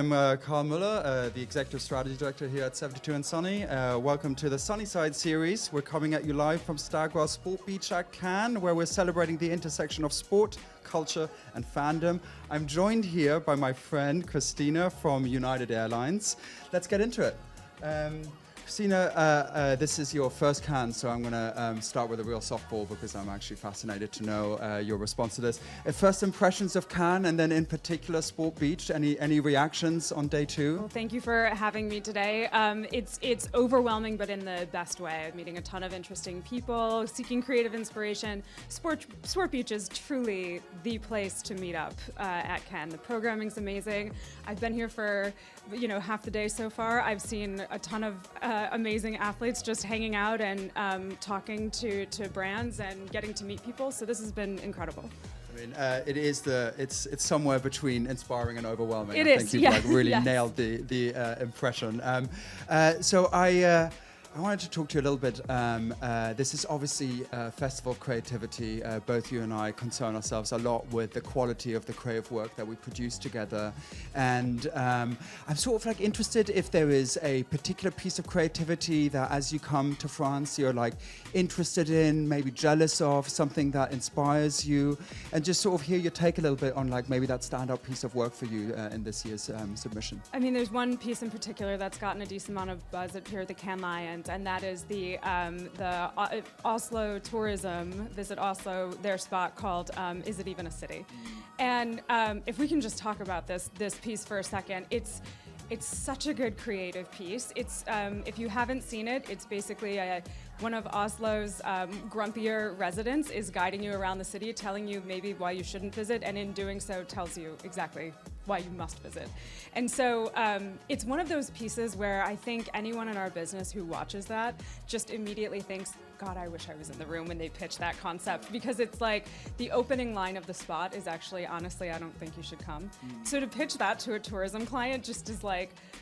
I'm Carl Mueller, the Executive Strategy Director here at 72andSunny. Welcome to the Sunnyside series. We're coming at you live from Stagwell Sport Beach at Cannes, where we're celebrating the intersection of sport, culture, and fandom. I'm joined here by my friend Christina from United Airlines. Let's get into it. Christina, this is your first Cannes, so I'm going to start with a real softball because I'm actually fascinated to know your response to this. First impressions of Cannes, and then in particular Sport Beach. Any reactions on day two? Well, thank you for having me today. It's overwhelming, but in the best way. I'm meeting a ton of interesting people, seeking creative inspiration. Sport Beach is truly the place to meet up at Cannes. The programming's amazing. I've been here for half the day so far. I've seen a ton of amazing athletes just hanging out and talking to brands and getting to meet people. So this has been incredible. I mean, it's somewhere between inspiring and overwhelming. I think you've really yes. nailed the impression. So I wanted to talk to you a little bit. This is obviously a festival of creativity. Both you and I concern ourselves a lot with the quality of the creative work that we produce together. And I'm sort of interested if there is a particular piece of creativity that as you come to France, you're interested in, maybe jealous of, something that inspires you, and just sort of hear your take a little bit on maybe that standout piece of work for you in this year's submission. I mean, there's one piece in particular that's gotten a decent amount of buzz up here at the Cannes Lions, and that is the Oslo Tourism, Visit Oslo, their spot called Is It Even a City? And if we can just talk about this piece for a second, it's such a good creative piece. It's if you haven't seen it, it's basically one of Oslo's grumpier residents is guiding you around the city, telling you maybe why you shouldn't visit, and in doing so tells you exactly why you must visit. And so it's one of those pieces where I think anyone in our business who watches that just immediately thinks, God, I wish I was in the room when they pitch that concept, because it's the opening line of the spot is actually, honestly, I don't think you should come. So to pitch that to a tourism client just is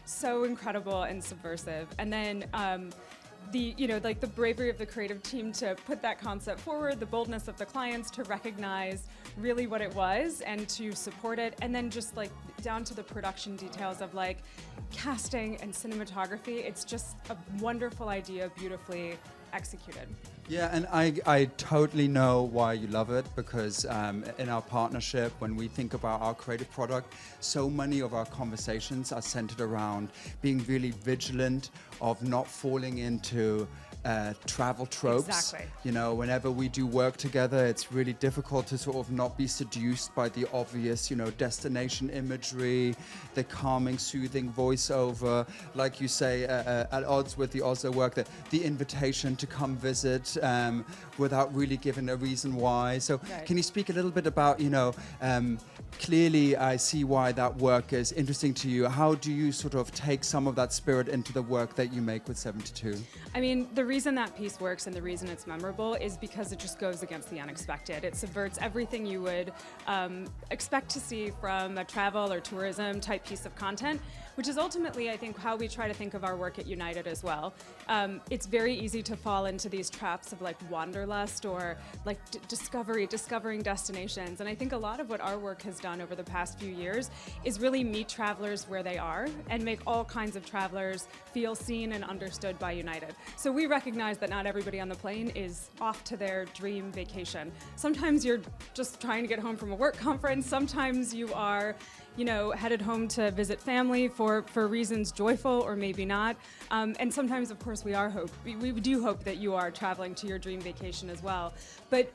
so incredible and subversive. And then the bravery of the creative team to put that concept forward, the boldness of the clients to recognize really what it was and to support it, and then just down to the production details of casting and cinematography. It's just a wonderful idea, beautifully executed. Yeah, and I totally know why you love it, because in our partnership, when we think about our creative product, so many of our conversations are centered around being really vigilant of not falling into travel tropes. Exactly. Whenever we do work together, it's really difficult to sort of not be seduced by the obvious, destination imagery, the calming, soothing voiceover, like you say, at odds with the Oslo work, the invitation to come visit without really giving a reason why. So right. Can you speak a little bit about, clearly I see why that work is interesting to you. How do you sort of take some of that spirit into the work that you make with 72? I mean, the reason that piece works and the reason it's memorable is because it just goes against the unexpected. It subverts everything you would expect to see from a travel or tourism type piece of content, which is ultimately, I think, how we try to think of our work at United as well. It's very easy to fall into these traps of wanderlust or discovering destinations. And I think a lot of what our work has done over the past few years is really meet travelers where they are and make all kinds of travelers feel seen and understood by United. So we recognize that not everybody on the plane is off to their dream vacation. Sometimes you're just trying to get home from a work conference. Sometimes you are headed home to visit family for reasons joyful or maybe not. And sometimes, of course, we do hope that you are traveling to your dream vacation as well. But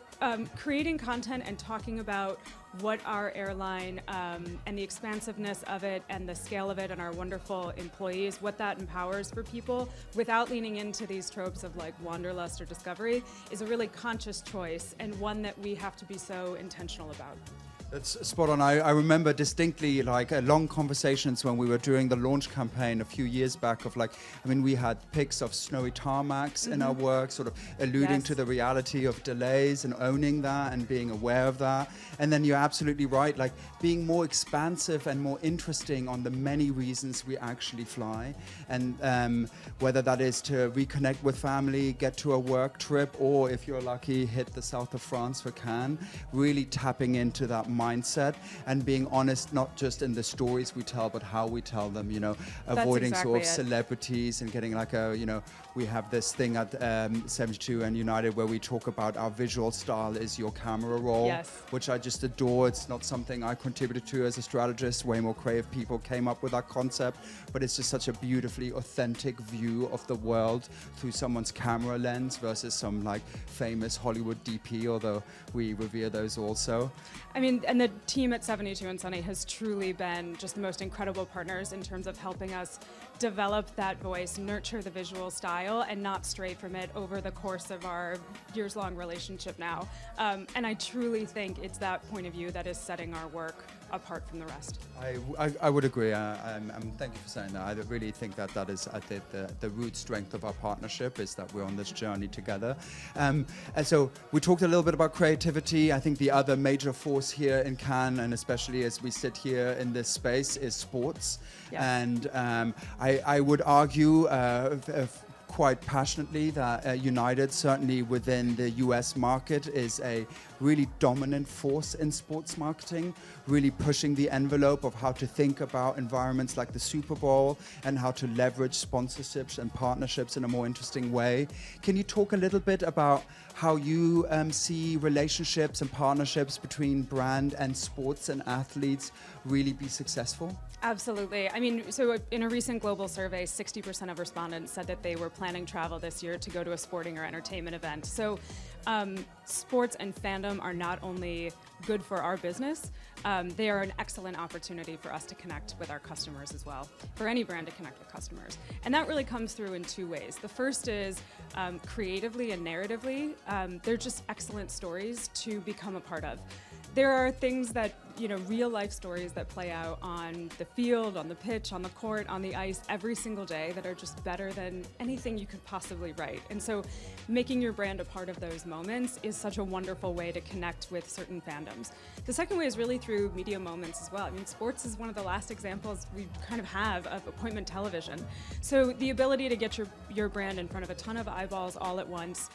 creating content and talking about what our airline and the expansiveness of it and the scale of it and our wonderful employees, what that empowers for people without leaning into these tropes of wanderlust or discovery is a really conscious choice, and one that we have to be so intentional about. That's spot on. I remember distinctly long conversations when we were doing the launch campaign a few years back of we had pics of snowy tarmacs in our work, sort of alluding Yes. to the reality of delays and owning that and being aware of that. And then you're absolutely right, being more expansive and more interesting on the many reasons we actually fly. And whether that is to reconnect with family, get to a work trip, or if you're lucky, hit the south of France for Cannes, really tapping into that mindset and being honest, not just in the stories we tell, but how we tell them, you know, avoiding exactly sort of it. celebrities and getting like a, you know, we have this thing at 72 and United where we talk about our visual style is your camera roll, Yes. which I just adore. It's not something I contributed to as a strategist. Way more creative people came up with that concept, but it's just such a beautifully authentic view of the world through someone's camera lens versus some like famous Hollywood DP, although we revere those also. I mean, and the team at 72andSunny has truly been just the most incredible partners in terms of helping us develop that voice, nurture the visual style, and not stray from it over the course of our years-long relationship now. And I truly think it's that point of view that is setting our work apart from the rest. I would agree. Thank you for saying that. I really think that is the root strength of our partnership is that we're on this journey together. And so we talked a little bit about creativity. I think the other major force here in Cannes, and especially as we sit here in this space, is sports. Yeah. And I would argue quite passionately that United, certainly within the US market, is a really dominant force in sports marketing, really pushing the envelope of how to think about environments like the Super Bowl and how to leverage sponsorships and partnerships in a more interesting way. Can you talk a little bit about how you see relationships and partnerships between brand and sports and athletes really be successful? Absolutely. I mean, so in a recent global survey, 60% of respondents said that they were planning travel this year to go to a sporting or entertainment event. So sports and fandom are not only good for our business, they are an excellent opportunity for us to connect with our customers as well, for any brand to connect with customers. And that really comes through in two ways. The first is creatively and narratively, they're just excellent stories to become a part of. There are things that, you know, real life stories that play out on the field, on the pitch, on the court, on the ice every single day that are just better than anything you could possibly write. And so making your brand a part of those moments is such a wonderful way to connect with certain fandoms. The second way is really through media moments as well. I mean, sports is one of the last examples we kind of have of appointment television. So the ability to get your brand in front of a ton of eyeballs all at once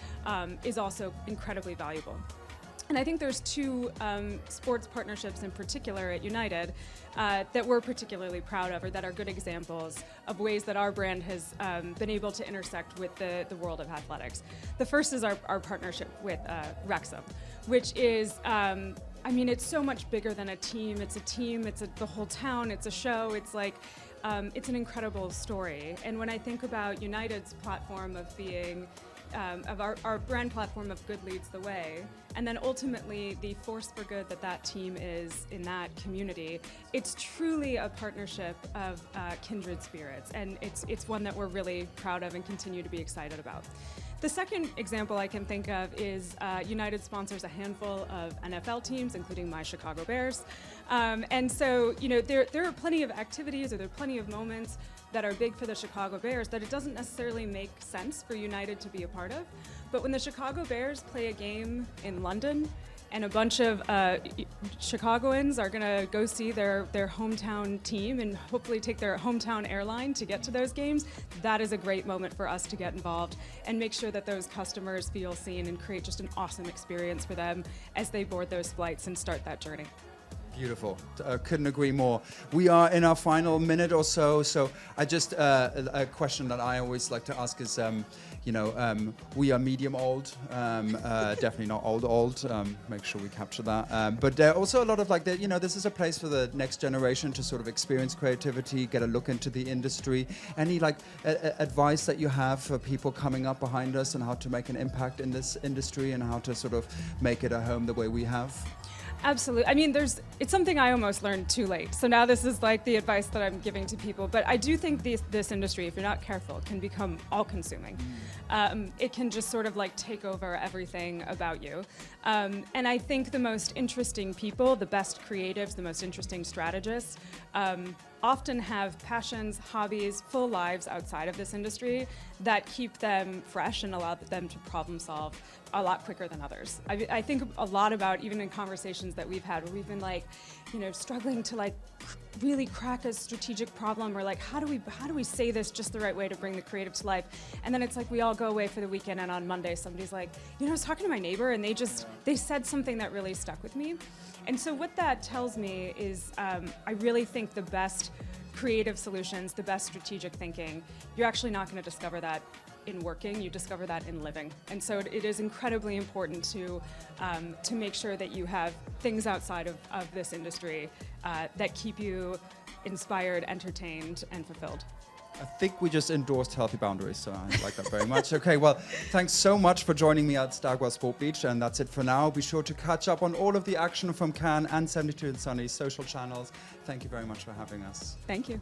is also incredibly valuable. And I think there's two sports partnerships in particular at United that we're particularly proud of, or that are good examples of ways that our brand has been able to intersect with the world of athletics. The first is our partnership with Wrexham, which is, I mean, it's so much bigger than a team. It's a team, it's the whole town, it's a show, it's like, it's an incredible story. And when I think about United's platform of being of our brand platform of good leads the way, and then ultimately the force for good that team is in that community, it's truly a partnership of kindred spirits, and it's one that we're really proud of and continue to be excited about. The second example I can think of is United sponsors a handful of NFL teams, including my Chicago Bears. And so, you know, there are plenty of activities, or there are plenty of moments that are big for the Chicago Bears that it doesn't necessarily make sense for United to be a part of. But when the Chicago Bears play a game in London, and a bunch of Chicagoans are gonna go see their hometown team and hopefully take their hometown airline to get to those games, that is a great moment for us to get involved and make sure that those customers feel seen and create just an awesome experience for them as they board those flights and start that journey. Beautiful. Couldn't agree more. We are in our final minute or so. So I just, a question that I always like to ask is, you know, we are medium old, definitely not old. Make sure we capture that. But also a lot of like, you know, this is a place for the next generation to sort of experience creativity, get a look into the industry. Any like advice that you have for people coming up behind us and how to make an impact in this industry and how to sort of make it a home the way we have? Absolutely. I mean, it's something I almost learned too late. So now this is like the advice that I'm giving to people. But I do think this industry, if you're not careful, can become all-consuming. It can just sort of like take over everything about you. And I think the most interesting people, the best creatives, the most interesting strategists, often have passions, hobbies, full lives outside of this industry that keep them fresh and allow them to problem solve a lot quicker than others. I think a lot about, even in conversations that we've had, where we've been like, you know, struggling to like really crack a strategic problem, or like, how do we say this just the right way to bring the creative to life? And then it's like we all go away for the weekend, and on Monday somebody's like, you know, I was talking to my neighbor and they said something that really stuck with me. And so what that tells me is I really think the best creative solutions, the best strategic thinking, you're actually not going to discover that in working, you discover that in living. And so it is incredibly important to make sure that you have things outside of this industry that keep you inspired, entertained, and fulfilled. I think we just endorsed healthy boundaries, so I like that very much. Okay, well, thanks so much for joining me at Stagwell Sport Beach, and that's it for now. Be sure to catch up on all of the action from Cannes and 72andSunny's social channels. Thank you very much for having us. Thank you.